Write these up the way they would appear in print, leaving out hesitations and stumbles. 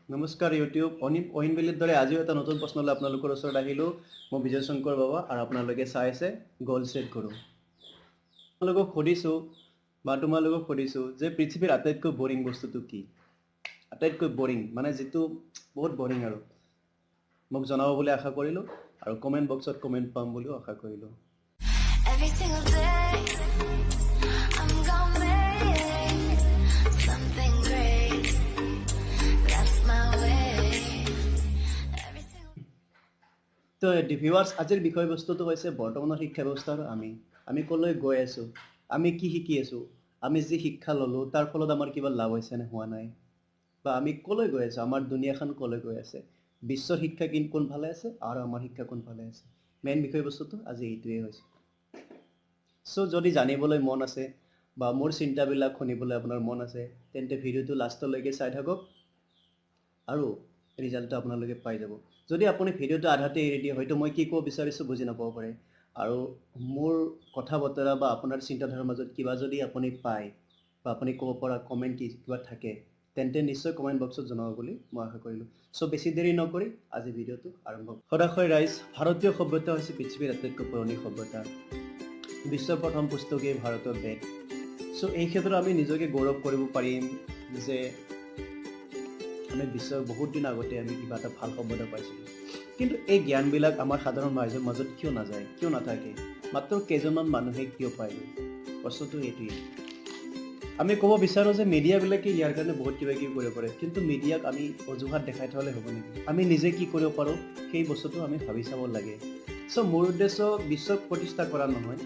নমস্কাৰ ইউটিউব অহিন বেলিৰ দৰে আজিও এটা নতুন প্ৰশ্নলৈ আপোনালোকৰ ওচৰত আহিলোঁ। মই বিজয় শংকৰ বাবা আৰু আপোনালোকে চাই আছে গ'ল ছেট গুৰু। তোমালোকক সুধিছোঁ যে পৃথিৱীৰ আটাইতকৈ বৰিং বস্তুটো কি? আটাইতকৈ বৰিং মানে যিটো বহুত বৰিং আৰু মোক জনাব বুলি আশা কৰিলোঁ আৰু কমেণ্ট বক্সত কমেণ্ট পাম বুলিও আশা কৰিলোঁ। Every single day, I'm gonna make something great. That's my way. Every single তো ভিউৱাৰ্ছ, আজিৰ বিষয়বস্তুটো হৈছে বৰ্তমানৰ শিক্ষা ব্যৱস্থা আৰু আমি ক'লৈ গৈ আছোঁ, আমি কি শিকি আছোঁ, আমি যি শিক্ষা ল'লোঁ তাৰ ফলত আমাৰ কিবা লাভ হৈছে নে হোৱা নাই, বা আমি ক'লৈ গৈ আছোঁ, আমাৰ দুনিয়াখন ক'লৈ গৈ আছে, বিশ্বৰ শিক্ষা কোনফালে আছে আৰু আমাৰ শিক্ষা কোনফালে আছে। মেইন বিষয়বস্তুটো আজি এইটোৱেই হৈছে। চ' যদি জানিবলৈ মন আছে বা মোৰ চিন্তাবিলাক শুনিবলৈ আপোনাৰ মন আছে তেন্তে ভিডিঅ'টো লাষ্টলৈকে চাই থাকক আৰু ৰিজাল্টটো আপোনালোকে পাই যাব। যদি আপুনি ভিডিঅ'টো আধাতে এৰি দিয়ে হয়তো মই কি ক'ব বিচাৰিছোঁ বুজি নাপাব পাৰে, আৰু মোৰ কথা বতৰা বা আপোনাৰ চিন্তাধাৰাৰ মাজত কিবা যদি আপুনি পায় বা আপুনি ক'ব পৰা কমেণ্ট কিবা থাকে তেন্তে নিশ্চয় কমেণ্ট বক্সত জনাব বুলি মই আশা কৰিলোঁ। চ' বেছি দেৰি নকৰি আজি ভিডিঅ'টো আৰম্ভ। সদাশয় ৰাইজ, ভাৰতীয় সভ্যতা হৈছে পৃথিৱীৰ আটাইতকৈ পুৰণি সভ্যতা। বিশ্বৰ প্ৰথম পুস্তকেই ভাৰতৰ বেদ। চ' এই ক্ষেত্ৰত আমি নিজকে গৌৰৱ কৰিব পাৰিম যে আমি বিশ্বৰ বহুত দিন আগতে আমি কিবা এটা ভাল সভ্যতা পাইছিলোঁ। কিন্তু এই জ্ঞানবিলাক আমাৰ সাধাৰণ ৰাইজৰ মাজত কিয় নাযায়, কিয় নাথাকে, মাত্ৰ কেইজনমান মানুহে কিয় পায়? প্ৰশ্নটো এইটোৱেই। আমি ক'ব বিচাৰোঁ যে মিডিয়াবিলাকে ইয়াৰ কাৰণে বহুত কিবা কিবি কৰিব পাৰে, কিন্তু মিডিয়াক আমি অজুহাত দেখাই থ'লে হ'ব নেকি? আমি নিজে কি কৰিব পাৰোঁ সেই বস্তুটো আমি ভাবি চাব লাগে। চ' মোৰ উদ্দেশ্য বিশ্বক প্ৰতিষ্ঠা কৰা নহয়,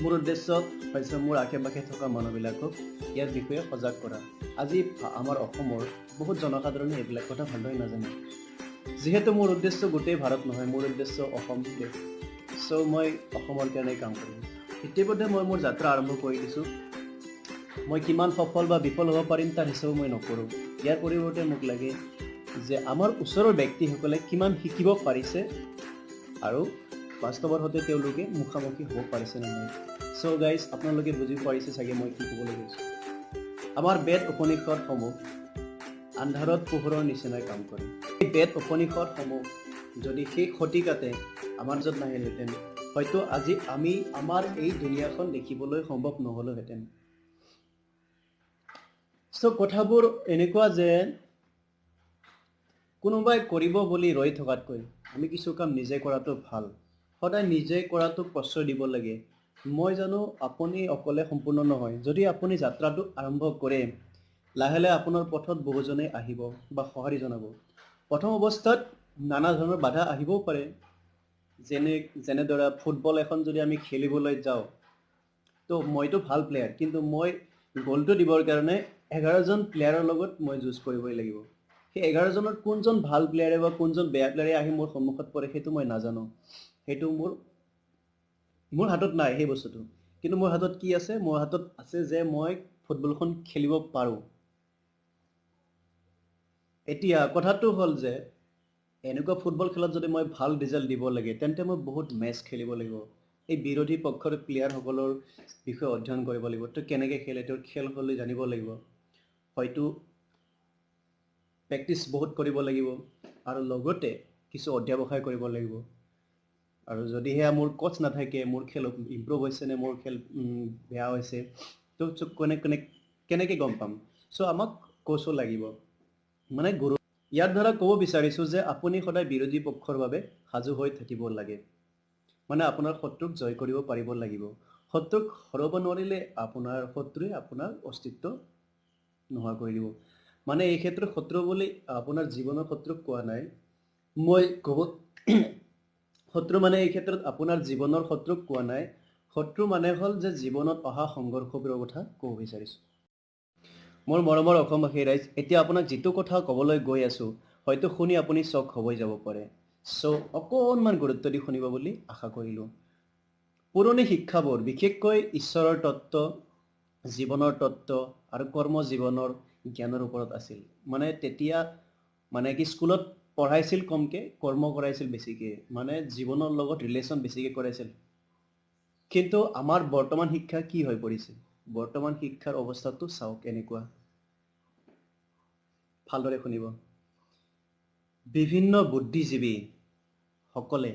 মোৰ উদ্দেশ্য হৈছে মোৰ আশে পাশে থকা মানুহবিলাকক ইয়াৰ বিষয়ে সজাগ কৰা। আজি আমাৰ অসমৰ বহুত জনসাধাৰণে এইবিলাক কথা ভালদৰে নাজানে। যিহেতু মোৰ উদ্দেশ্য গোটেই ভাৰত নহয়, মোৰ উদ্দেশ্য অসম দেশ। চ' মই অসমৰ কাৰণে কাম কৰিম। ইতিমধ্যে মই মোৰ যাত্ৰা আৰম্ভ কৰি দিছোঁ। মই কিমান সফল বা বিফল হ'ব পাৰিম তাৰ হিচাপো মই নকৰোঁ। ইয়াৰ পৰিৱৰ্তে মোক লাগে যে আমাৰ ওচৰৰ ব্যক্তিসকলে কিমান শিকিব পাৰিছে আৰু বাস্তৱৰ সৈতে তেওঁলোকে মুখামুখি হ'ব পাৰিছে নে নাই। চ' গাইজ, আপোনালোকে বুজি পাৰিছে চাগে মই কি ক'বলৈ গৈছোঁ। আমাৰ বেদ উপনিষদসমূহ আন্ধাৰত পোহৰৰ নিচিনাই কাম কৰে। এই বেদ উপনিষদসমূহ যদি সেই শতিকাতে আমাৰ য'ত নাহিলহেঁতেন হয়তো আজি আমি আমাৰ এই দুনিয়াখন দেখিবলৈ সম্ভৱ নহ'লহেঁতেন। চ' কথাবোৰ এনেকুৱা যে কোনোবাই কৰিব বুলি ৰৈ থকাতকৈ আমি কিছু কাম নিজে কৰাটো ভাল। সদায় নিজে কৰাটোক প্ৰশ্ৰয় দিব লাগে। মই জানো আপুনি অকলে সম্পূৰ্ণ নহয়। যদি আপুনি যাত্ৰাটো আৰম্ভ কৰে, লাহে লাহে আপোনাৰ পথত বহুজনে আহিব বা সঁহাৰি জনাব। প্ৰথম অৱস্থাত নানা ধৰণৰ বাধা আহিবও পাৰে। যেনেদৰে ফুটবল এখন যদি আমি খেলিবলৈ যাওঁ, তো মইতো ভাল প্লেয়াৰ, কিন্তু মই গ'লটো দিবৰ কাৰণে 11জন প্লেয়াৰৰ লগত মই যুঁজ কৰিবই লাগিব। সেই 11জনৰ কোনজন ভাল প্লেয়াৰে বা কোনজন বেয়া প্লেয়াৰে আহি মোৰ সন্মুখত পৰে সেইটো মই নাজানো। সেইটো মোৰ হাতত নাই সেই বস্তুটো। কিন্তু মোৰ হাতত কি আছে? মোৰ হাতত আছে যে মই ফুটবলখন খেলিব পাৰোঁ। এতিয়া কথাটো হ'ল যে এনেকুৱা ফুটবল খেলত যদি মই ভাল ৰিজাল্ট দিব লাগে তেন্তে মই বহুত মেচ খেলিব লাগিব। এই বিৰোধী পক্ষৰ প্লেয়াৰসকলৰ বিষয়ে অধ্যয়ন কৰিব লাগিব। তেওঁ কেনেকৈ খেলে, তেওঁৰ খেলশৈলী জানিব লাগিব। হয়তো প্ৰেক্টিচ বহুত কৰিব লাগিব আৰু লগতে কিছু অধ্যাৱসায় কৰিব লাগিব। আৰু যদিহে মোৰ কোচ নাথাকে, মোৰ খেল ইম্প্ৰুভ হৈছে নে মোৰ খেল বেয়া হৈছে, তো কেনেকৈ গম পাম? চ' আমাক কোচো লাগিব, মানে গুৰু। ইয়াৰ দ্বাৰা ক'ব বিচাৰিছোঁ যে আপুনি সদায় বিৰোধী পক্ষৰ বাবে সাজু হৈ থাকিব লাগে। মানে আপোনাৰ শত্ৰুক জয় কৰিব পাৰিব লাগিব। শত্ৰুক হৰাব নোৱাৰিলে আপোনাৰ শত্ৰুৱে আপোনাৰ অস্তিত্ব নোহোৱা কৰি দিব। মানে এই ক্ষেত্ৰত শত্ৰু বুলি আপোনাৰ জীৱনৰ শত্ৰুক কোৱা নাই। মই ক'ব শত্ৰু মানে এই ক্ষেত্ৰত আপোনাৰ জীৱনৰ শত্ৰুক কোৱা নাই। শত্ৰু মানে হ'ল যে জীৱনত অহা সংঘৰ্ষবোৰৰ কথা ক'ব বিচাৰিছোঁ। মোৰ মৰমৰ অসমবাসী ৰাইজ, এতিয়া আপোনাক যিটো কথা ক'বলৈ গৈ আছোঁ হয়তো শুনি আপুনি চক হ'বই যাব পাৰে। চ' অকণমান গুৰুত্ব দি শুনিব বুলি আশা কৰিলোঁ। পুৰণি শিক্ষাবোৰ বিশেষকৈ ঈশ্বৰৰ তত্ত্ব, জীৱনৰ তত্ত্ব আৰু কৰ্ম জীৱনৰ জ্ঞানৰ ওপৰত আছিল। মানে তেতিয়া কি স্কুলত পঢ়াইছিল কমকৈ, কৰ্ম কৰাইছিল বেছিকৈ। মানে জীৱনৰ লগত ৰিলেশ্যন বেছিকৈ কৰাইছিল। কিন্তু আমাৰ বৰ্তমান শিক্ষা কি হৈ পৰিছে? বৰ্তমান শিক্ষাৰ অৱস্থাটো চাওক এনেকুৱা। ভালদৰে শুনিব। বিভিন্ন বুদ্ধিজীৱীসকলে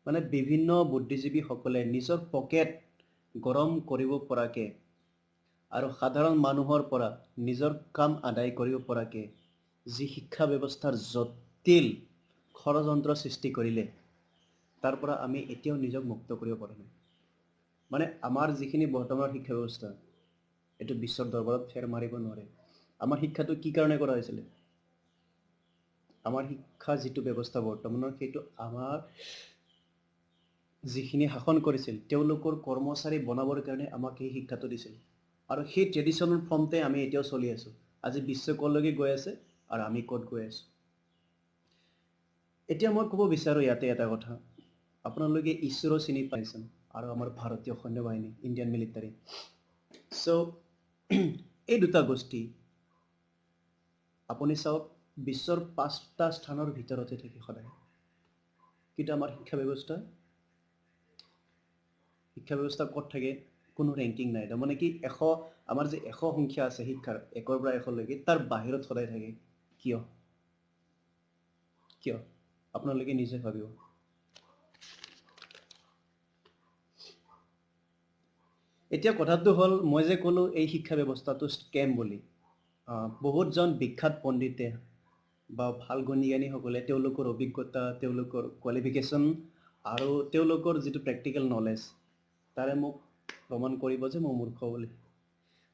মানে বিভিন্ন বুদ্ধিজীৱীসকলে নিজৰ পকেট গৰম কৰিব পৰাকে আৰু সাধাৰণ মানুহৰ পৰা নিজৰ কাম আদায় কৰিব পৰাকে যি শিক্ষা ব্যৱস্থাৰ জটিল ষড়যন্ত্ৰ সৃষ্টি কৰিলে তাৰ পৰা আমি এতিয়াও নিজক মুক্ত কৰিব পৰা নাই মানে আমাৰ যিখিনি বৰ্তমানৰ শিক্ষা ব্যৱস্থা এইটো বিশ্বৰ দৰবাৰত ফেৰ মাৰিব নোৱাৰে আমাৰ শিক্ষাটো কি কাৰণে কৰা হৈছিলে আমাৰ শিক্ষা যিটো ব্যৱস্থা বৰ্তমানৰ সেইটো আমাৰ যিখিনি শাসন কৰিছিল তেওঁলোকৰ কৰ্মচাৰী বনাবৰ কাৰণে আমাক এই শিক্ষাটো দিছিল আৰু সেই ট্ৰেডিশ্যনেল ফৰ্মতে আমি এতিয়াও চলি আছোঁ আজি বিশ্ব কলৈকে গৈ আছে আৰু আমি ক'ত গৈ আছোঁ এতিয়া মই ক'ব বিচাৰোঁ ইয়াতে এটা কথা আপোনালোকে ইছৰো চিনি পাইছে আৰু আমাৰ ভাৰতীয় সৈন্য বাহিনী ইণ্ডিয়ান মিলিটাৰী চ' এই দুটা গোষ্ঠী আপুনি চাওক বিশ্বৰ 5টা স্থানৰ ভিতৰতে থাকে সদায় কিন্তু আমাৰ শিক্ষা ব্যৱস্থা ক'ত থাকে কোনো ৰেংকিং নাই তাৰমানে কি আমাৰ যে 100 সংখ্যা আছে শিক্ষাৰ 1ৰ পৰা 100লৈকে তাৰ বাহিৰত সদায় থাকে কিয় আপোনালোকে নিজে ভাবিব এতিয়া কথাটো হ'ল মই যে ক'লো এই শিক্ষা ব্যৱস্থাটো স্কেম বুলি বহুতজন বিখ্যাত পণ্ডিতে বা ভাল গুণীজ্ঞানীসকলে তেওঁলোকৰ অভিজ্ঞতা তেওঁলোকৰ কোৱালিফিকেশ্যন আৰু তেওঁলোকৰ যিটো প্ৰেক্টিকেল নলেজ তাৰে মোক প্ৰমাণ কৰিব যে মই মূৰ্খ বুলি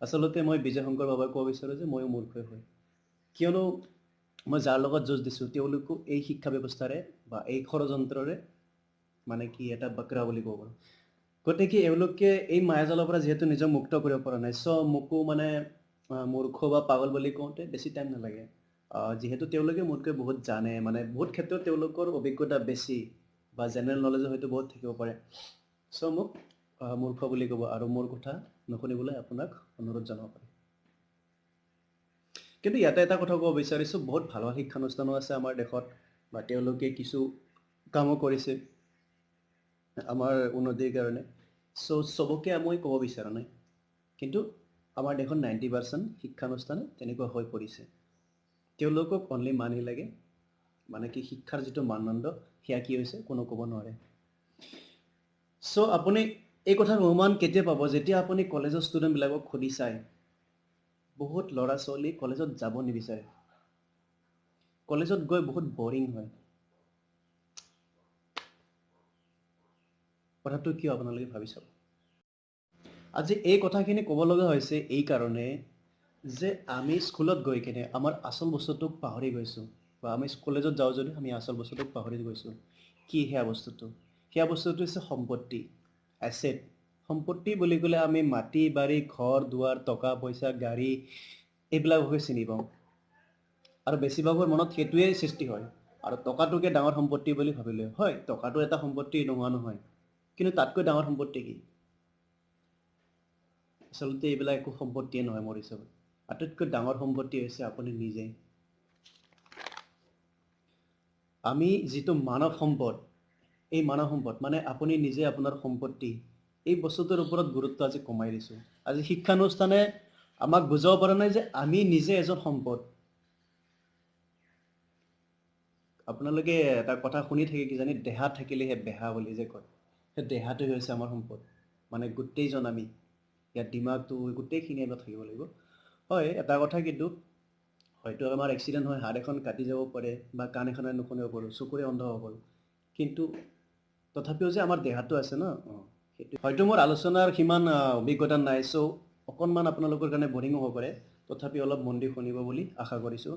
আচলতে মই বিজয় শংকৰ বাবাক ক'ব বিচাৰোঁ যে ময়ো মূৰ্খই হয় কিয়নো মই যাৰ লগত যুঁজ দিছোঁ তেওঁলোকো এই শিক্ষা ব্যৱস্থাৰে বা এই ষড়যন্ত্ৰৰে মানে কি এটা বকৰা বুলি ক'ব পাৰোঁ গতিকে এওঁলোকে এই মায়াজালৰ পৰা যিহেতু নিজক মুক্ত কৰিব পৰা নাই চ' মোকো মানে মূৰ্খ বা পাগল বুলি কওঁতে বেছি টাইম নালাগে যিহেতু তেওঁলোকে মোতকৈ বহুত জানে মানে বহুত ক্ষেত্ৰত তেওঁলোকৰ অভিজ্ঞতা বেছি বা জেনেৰেল নলেজো হয়তো বহুত থাকিব পাৰে চ' মোক মূৰ্খ বুলি ক'ব আৰু মোৰ কথা নুশুনিবলৈ আপোনাক অনুৰোধ জনাব পাৰে কিন্তু ইয়াতে এটা কথা ক'ব বিচাৰিছোঁ বহুত ভাল ভাল শিক্ষানুষ্ঠানো আছে আমাৰ দেশত বা তেওঁলোকে কিছু কামো কৰিছে আমাৰ উন্নতিৰ কাৰণে চ' চবকে মই ক'ব বিচৰা নাই কিন্তু আমাৰ দেশত 90% শিক্ষানুষ্ঠানে তেনেকুৱা হৈ পৰিছে তেওঁলোকক অনলি মানি লাগে মানে কি শিক্ষাৰ যিটো মানদণ্ড সেয়া কি হৈছে কোনো ক'ব নোৱাৰে চ' আপুনি এই কথাৰ অনুমান কেতিয়া পাব যেতিয়া আপুনি কলেজৰ ষ্টুডেণ্টবিলাকক সুধি চায় বহুত ল'ৰা ছোৱালী কলেজত যাব নিবিচাৰে কলেজত গৈ বহুত বৰিং হয় কথাটো কিয় আপোনালোকে ভাবি চাব আজি এই কথাখিনি ক'ব লগা হৈছে এই কাৰণে যে আমি স্কুলত গৈ কিনে আমাৰ আচল বস্তুটোক পাহৰি গৈছোঁ বা আমি কলেজত যাওঁ যদি আমি আচল বস্তুটোক পাহৰি গৈছোঁ কি সেয়া বস্তুটো হৈছে সম্পত্তি এছেট সম্পত্তি বুলি ক'লে আমি মাটি বাৰী ঘৰ দুৱাৰ টকা পইচা গাড়ী এইবিলাককে চিনি পাওঁ আৰু বেছিভাগৰ মনত সেইটোৱেই সৃষ্টি হয় আৰু টকাটোকে ডাঙৰ সম্পত্তি বুলি ভাবিলে হয় টকাটো এটা সম্পত্তি নোহোৱা নহয় কিন্তু তাতকৈ ডাঙৰ সম্পত্তি কি আচলতে এইবিলাক একো সম্পত্তিয়ে নহয় মোৰ হিচাপত আটাইতকৈ ডাঙৰ সম্পত্তি হৈছে আপুনি নিজে আমি যিটো মানৱ সম্পদ এই মানৱ সম্পদ মানে আপুনি নিজে আপোনাৰ সম্পত্তি এই বস্তুটোৰ ওপৰত গুৰুত্ব আজি কমাই দিছোঁ আজি শিক্ষানুষ্ঠানে আমাক বুজাব পৰা নাই যে আমি নিজে এজন সম্পদ আপোনালোকে এটা কথা শুনি থাকে কিজানি দেহা থাকিলেহে বেহা বুলি যে কয় সেই দেহাটোৱে হৈছে আমাৰ সম্পদ মানে গোটেইজন আমি ইয়াত দিমাগটো গোটেইখিনি আমি থাকিব লাগিব হয় এটা কথা কিন্তু হয়তো আমাৰ এক্সিডেণ্ট হয় হাড় এখন কাটি যাব পাৰে বা কাণ এখনে নুশুনিব পাৰোঁ চকুৰে অন্ধ হ'ব পাৰোঁ কিন্তু তথাপিও যে আমাৰ দেহাটো আছে ন সেইটো হয়তো মোৰ আলোচনাৰ সিমান অভিজ্ঞতা নাই চ' অকণমান আপোনালোকৰ কাৰণে বৰিং হ'ব পাৰে তথাপি অলপ মন দি শুনিব বুলি আশা কৰিছোঁ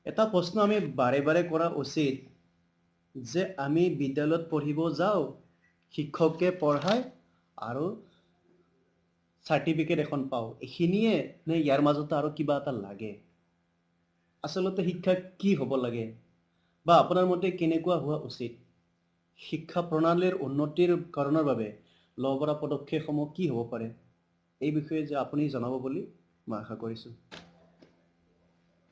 এটা প্ৰশ্ন আমি বাৰে বাৰে কৰা উচিত যে আমি বিদ্যালয়ত পঢ়িব যাওঁ শিক্ষকে পঢ়ায় আৰু চাৰ্টিফিকেট এখন পাওঁ এইখিনিয়ে নে ইয়াৰ মাজতে আৰু কিবা এটা লাগে আচলতে শিক্ষা কি হ'ব লাগে বা আপোনাৰ মতে কেনেকুৱা হোৱা উচিত শিক্ষা প্ৰণালীৰ উন্নতিৰ কাৰণৰ বাবে ল'ব পৰা পদক্ষেপসমূহ কি হ'ব পাৰে এই বিষয়ে যে আপুনি জনাব বুলি মই আশা কৰিছোঁ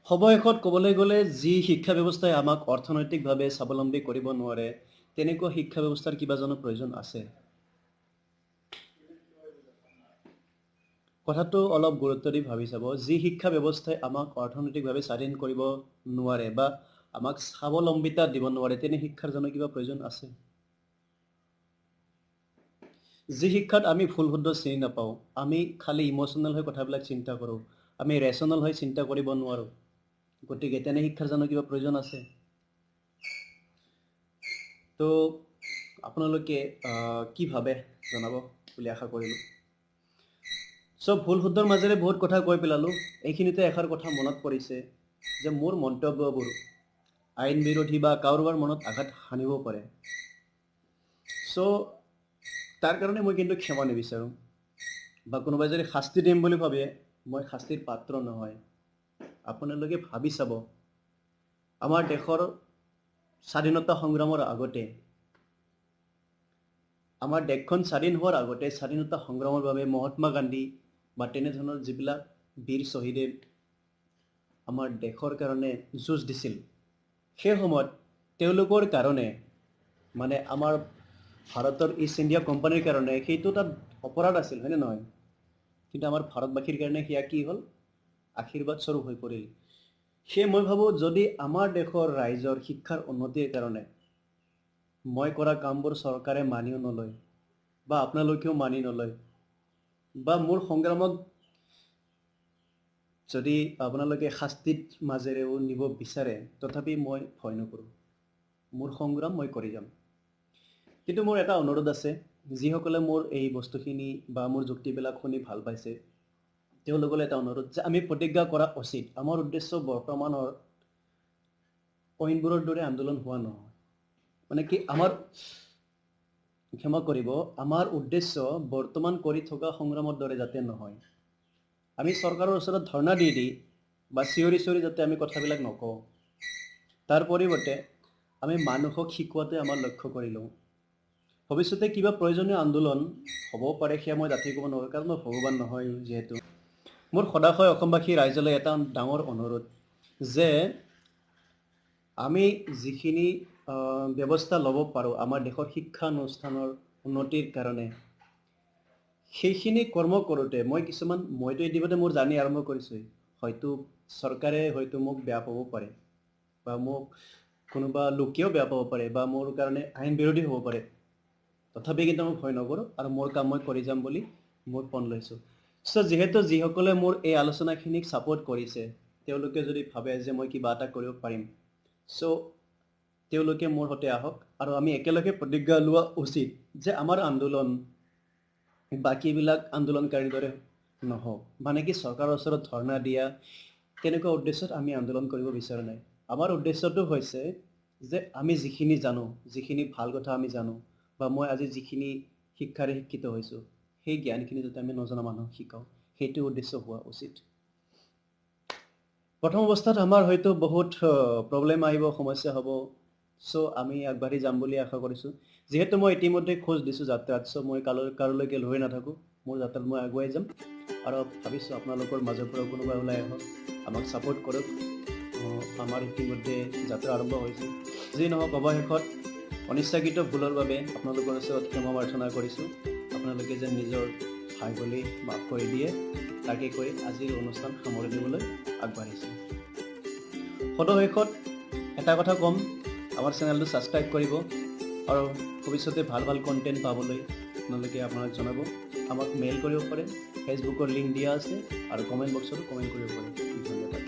সৱশেষত ক'বলৈ গ'লে যি শিক্ষা ব্যৱস্থাই আমাক অৰ্থনৈতিকভাৱে স্বাৱলম্বী কৰিব নোৱাৰে তেনেকুৱা শিক্ষা ব্যৱস্থাৰ কিবা জানো প্ৰয়োজন আছে কথাটো অলপ গুৰুত্ব দি ভাবি চাব যি শিক্ষা ব্যৱস্থাই আমাক অৰ্থনৈতিকভাৱে স্বাধীন কৰিব নোৱাৰে বা আমাক স্বাৱলম্বিতা দিব নোৱাৰে তেনে শিক্ষাৰ জানো কিবা প্ৰয়োজন আছে? যি শিক্ষাত আমি ভুল শুদ্ধ চিনি নাপাওঁ, আমি খালি ইম'চনেল হৈ কথাবিলাক চিন্তা কৰোঁ, আমি ৰেচনেল হৈ চিন্তা কৰিব নোৱাৰোঁ, গতিকে তেনে শিক্ষাৰ জানো কিবা প্ৰয়োজন আছে? তো আপোনালোকে কি ভাবে জনাব বুলি আশা কৰিলোঁ। চব ভুল শুদ্ধৰ মাজেৰে বহুত কথা কৈ পেলালোঁ। এইখিনিতে এষাৰ কথা মনত পৰিছে যে মোৰ মন্তব্যবোৰ আইন বিৰোধী বা কাৰোবাৰ মনত আঘাত সানিব পাৰে। চ' তাৰ কাৰণে মই কিন্তু ক্ষমা নিবিচাৰোঁ, বা কোনোবাই যদি শাস্তি দিম বুলি ভাবে মই শাস্তিৰ পাত্ৰ নহয়। আপোনালোকে ভাবি চাব, আমাৰ দেশৰ স্বাধীনতা সংগ্ৰামৰ আগতে, আমাৰ দেশখন স্বাধীন হোৱাৰ আগতে স্বাধীনতা সংগ্ৰামৰ বাবে মহাত্মা গান্ধী বা তেনেধৰণৰ যিবিলাক বীৰ শ্বহীদে আমাৰ দেশৰ কাৰণে যুঁজ দিছিল, সেই সময়ত তেওঁলোকৰ কাৰণে মানে আমাৰ ভাৰতৰ ইষ্ট ইণ্ডিয়া কোম্পানীৰ কাৰণে সেইটো এটা অপৰাধ আছিল, হয়নে নহয়? কিন্তু আমাৰ ভাৰতবাসীৰ কাৰণে সেয়া কি হ'ল? আশীৰ্বাদ স্বৰূপ হৈ পৰিল। সেয়ে মই ভাবোঁ যদি আমাৰ দেশৰ ৰাইজৰ শিক্ষাৰ উন্নতিৰ কাৰণে মই কৰা কামবোৰ চৰকাৰে মানিও নলয় বা আপোনালোকেও মানি নলয়, বা মোৰ সংগ্ৰামক যদি আপোনালোকে শাস্তিৰ মাজেৰেও নিব বিচাৰে, তথাপি মই ভয় নকৰোঁ, মোৰ সংগ্ৰাম মই কৰি যাম। কিন্তু মোৰ এটা অনুৰোধ আছে, যিসকলে মোৰ এই বস্তুখিনি বা মোৰ যুক্তিবিলাক শুনি ভাল পাইছে তেওঁলোকলৈ এটা অনুৰোধ যে আমি প্ৰতিজ্ঞা কৰা উচিত আমাৰ উদ্দেশ্য বৰ্তমানৰ অইনবোৰৰ দৰে আন্দোলন হোৱা নহয়। মানে কি আমাৰ ক্ষমা কৰিব, আমাৰ উদ্দেশ্য বৰ্তমান কৰি থকা সংগ্ৰামৰ দৰে যাতে নহয়। আমি চৰকাৰৰ ওচৰত ধৰ্ণা দি বা চিঞৰি যাতে আমি কথাবিলাক নকওঁ, তাৰ পৰিৱৰ্তে আমি মানুহক শিকোৱাটোৱে আমাৰ লক্ষ্য কৰি লওঁ। ভৱিষ্যতে কিবা প্ৰয়োজনীয় আন্দোলন হ'ব পাৰে, সেয়া মই ডাঠি ক'ব নোৱাৰোঁ, কাৰণ মই ভগৱান নহয় যিহেতু। মোৰ সদাশয় অসমবাসী ৰাইজলৈ এটা ডাঙৰ অনুৰোধ যে আমি যিখিনি ব্যৱস্থা ল'ব পাৰোঁ আমাৰ দেশৰ শিক্ষানুষ্ঠানৰ উন্নতিৰ কাৰণে, সেইখিনি কৰ্ম কৰোঁতে মইতো ইতিমধ্যে মোৰ জাৰ্ণি আৰম্ভ কৰিছোঁৱেই। হয়তো চৰকাৰে হয়তো মোক বেয়া পাব পাৰে, বা মোক কোনোবা লোকেও বেয়া পাব পাৰে, বা মোৰ কাৰণে আইন বিৰোধী হ'ব পাৰে, তথাপি কিন্তু মই ভয় নকৰোঁ আৰু মোৰ কাম মই কৰি যাম বুলি মোৰ পণ লৈছোঁ। চ' যিহেতু যিসকলে মোৰ এই আলোচনাখিনিক ছাপোৰ্ট কৰিছে তেওঁলোকে যদি ভাবে যে মই কিবা এটা কৰিব পাৰিম, চ' তেওঁলোকে মোৰ সৈতে আহক আৰু আমি একেলগে প্ৰতিজ্ঞা লোৱা উচিত যে আমাৰ আন্দোলন বাকীবিলাক আন্দোলনকাৰীৰ দৰে নহওক। মানে কি চৰকাৰৰ ওচৰত ধৰ্ণা দিয়া তেনেকুৱা উদ্দেশ্যত আমি আন্দোলন কৰিব বিচৰা নাই। আমাৰ উদ্দেশ্যটো হৈছে যে আমি যিখিনি জানো, যিখিনি ভাল কথা আমি জানো, বা মই আজি যিখিনি শিক্ষাৰে শিক্ষিত হৈছোঁ, সেই জ্ঞানখিনি যাতে আমি নজনা মানুহক শিকাওঁ, সেইটো উদ্দেশ্য হোৱা উচিত। প্ৰথম অৱস্থাত আমাৰ হয়তো বহুত প্ৰব্লেম আহিব, সমস্যা হ'ব, চ' আমি আগবাঢ়ি যাম বুলি আশা কৰিছোঁ। যিহেতু মই ইতিমধ্যে খোজ দিছোঁ যাত্ৰাত, চ' মই কাৰোলৈকে লৈ নাথাকোঁ, মোৰ যাত্ৰাত মই আগুৱাই যাম আৰু ভাবিছোঁ আপোনালোকৰ মাজৰ পৰা কোনোবা ওলাই আহক, আমাক ছাপোৰ্ট কৰক। আমাৰ ইতিমধ্যে যাত্ৰা আৰম্ভ হৈছে। যি নহওক, অৱশেষত অনিচ্ছাকৃত ভুলৰ বাবে আপোনালোকৰ ওচৰত ক্ষমা প্ৰাৰ্থনা কৰিছোঁ। আপোনালোকে যেন নিজৰ ভাই বুলি মাফ কৰি দিয়ে, তাকে কৈ আজিৰ অনুষ্ঠান সামৰি দিবলৈ আগবাঢ়িছোঁ। সদশেষত এটা কথা ক'ম, আমাৰ চেনেলটো ছাবস্ক্ৰাইব কৰিব আৰু ভৱিষ্যতে ভাল কণ্টেণ্ট পাবলৈ আপোনালোকে আপোনাক জনাব। আমাক মেইল কৰিব পাৰে, ফেচবুকৰ লিংক দিয়া আছে আৰু কমেণ্ট বক্সতো কমেণ্ট কৰিব পাৰে। ধন্যবাদ।